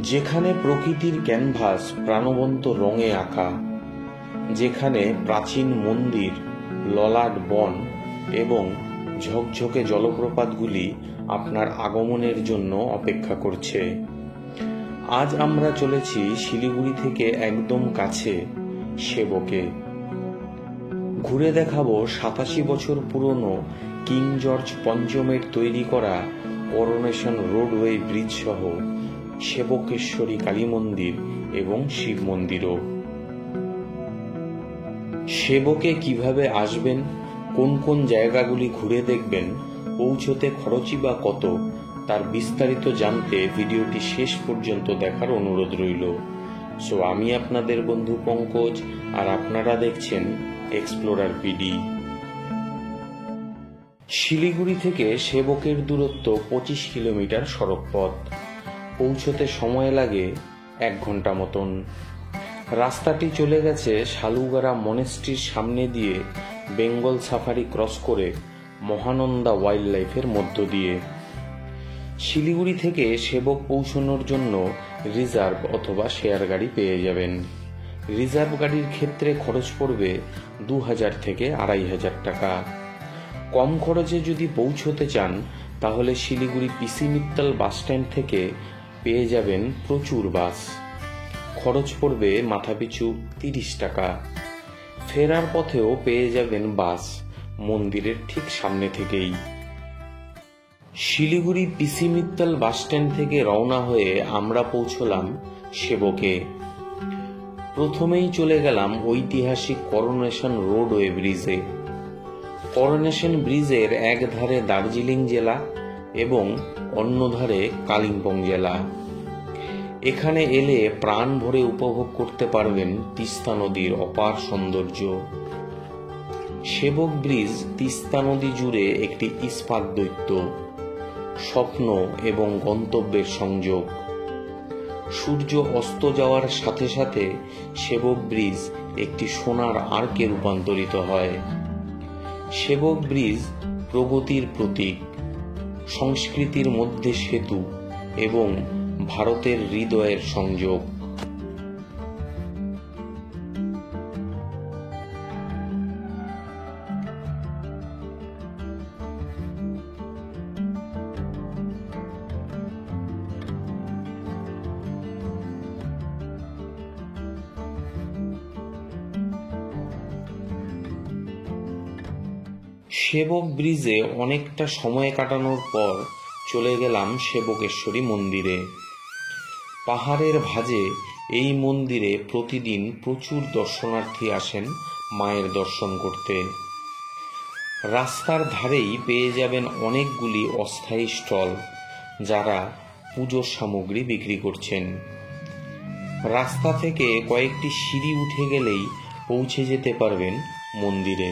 যেখানে প্রকৃতির ক্যানভাস প্রাণবন্ত রঙে আঁকা, যেখানে প্রাচীন মন্দির, ললাট বন এবং ঝকঝকে জলপ্রপাতগুলি আপনার আগমনের জন্য অপেক্ষা করছে। আজ আমরা চলেছি শিলিগুড়ি থেকে একদম কাছে সেবকে। ঘুরে দেখাবো ৮৭ বছর পুরনো কিং জর্জ পঞ্চমের তৈরি করা করোনেশন রোডওয়ে ব্রিজ সহ সেবকেশ্বরী কালী মন্দির এবং শিব মন্দিরও। সেবকে কিভাবে আসবেন, কোন কোন জায়গাগুলি ঘুরে দেখবেন, পৌঁছতে খরচই বা কত, তার বিস্তারিত জানতে ভিডিওটি শেষ পর্যন্ত দেখার অনুরোধ রইল। সো আমি আপনাদের বন্ধু পঙ্কজ, আর আপনারা দেখছেন এক্সপ্লোরার পিডি। শিলিগুড়ি থেকে সেবকের দূরত্ব ২৫ কিলোমিটার সড়ক পথ। পৌঁছতে সময় লাগে ১ ঘন্টা মতন। রাস্তাটি চলে গেছে শালুগারা মনেস্ট্রির সামনে দিয়ে, বেঙ্গল সাফারি ক্রস করে মহানন্দা ওয়াইল্ড লাইফের মধ্য দিয়ে। শিলিগুড়ি থেকে সেবক পৌঁছানোর জন্য রিজার্ভ অথবা শেয়ার গাড়ি পেয়ে যাবেন। রিজার্ভ গাড়ির ক্ষেত্রে খরচ পড়বে ২,০০০ থেকে ২,৫০০ টাকা। কম খরচে যদি পৌঁছতে চান তাহলে শিলিগুড়ি পিসি মিত্তাল বাস স্ট্যান্ড থেকে পেয়ে যাবেন প্রচুর বাস। খরচ পড়বে মাথাপিছু ৩০ টাকা। ফেরার পথেও পেয়ে যাবেন বাস মন্দিরের ঠিক সামনে থেকেই। শিলিগুড়ি পিসি মিত্তাল বাস স্ট্যান্ড থেকে রওনা হয়ে আমরা পৌঁছলাম সেবকে। প্রথমেই চলে গেলাম ঐতিহাসিক করোনেশন রোডওয়ে ব্রিজে। করোনেশন ব্রিজের এক ধারে দার্জিলিং জেলা এবং অন্য ধারে কালিম্পং জেলা। এখানে এলে প্রাণ ভরে উপভোগ করতে পারবেন তিস্তা নদীর অপার সৌন্দর্য। সেবক ব্রিজ তিস্তা নদী জুড়ে একটি ইস্পাত দৈত্য, স্বপ্ন এবং গন্তব্যের সংযোগ। সূর্য অস্ত যাওয়ার সাথে সাথে সেবক ব্রিজ একটি সোনার আর্কে রূপান্তরিত হয়। সেবক ব্রিজ প্রগতির প্রতীক, সংস্কৃতির মধ্যে সেতু এবং ভারতের হৃদয়ের সংযোগ। সেবক ব্রিজে অনেকটা সময় কাটানোর পর চলে গেলাম সেবকেশ্বরী মন্দিরে। পাহাড়ের ভাঁজে এই মন্দিরে প্রতিদিন প্রচুর দর্শনার্থী আসেন মায়ের দর্শন করতে। রাস্তার ধারেই পেয়ে যাবেন অনেকগুলি অস্থায়ী স্টল, যারা পুজোর সামগ্রী বিক্রি করছেন। রাস্তা থেকে কয়েকটি সিঁড়ি উঠে গেলেই পৌঁছে যেতে পারবেন মন্দিরে।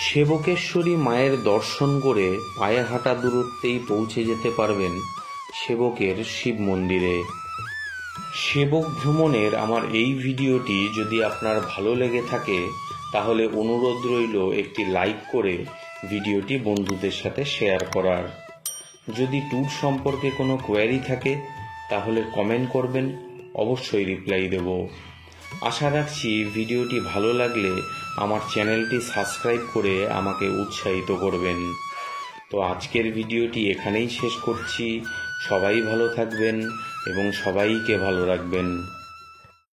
সেবকেশ্বরী মায়ের দর্শন করে পায়ে হাঁটা দূরত্বেই পৌঁছে যেতে পারবেন সেবকের শিব মন্দিরে। সেবক ভ্রমণের আমার এই ভিডিওটি যদি আপনার ভালো লেগে থাকে তাহলে অনুরোধ রইল একটি লাইক করে ভিডিওটি বন্ধুদের সাথে শেয়ার করার। যদি ট্যুর সম্পর্কে কোনো কোয়ারি থাকে তাহলে কমেন্ট করবেন, অবশ্যই রিপ্লাই দেব। আশা রাখছি ভিডিওটি ভালো লাগলে আমার চ্যানেলটি সাবস্ক্রাইব করে আমাকে উৎসাহিত করবেন। তো আজকের ভিডিওটি এখানেই শেষ করছি। সবাই ভালো থাকবেন এবং সবাইকে ভালো রাখবেন।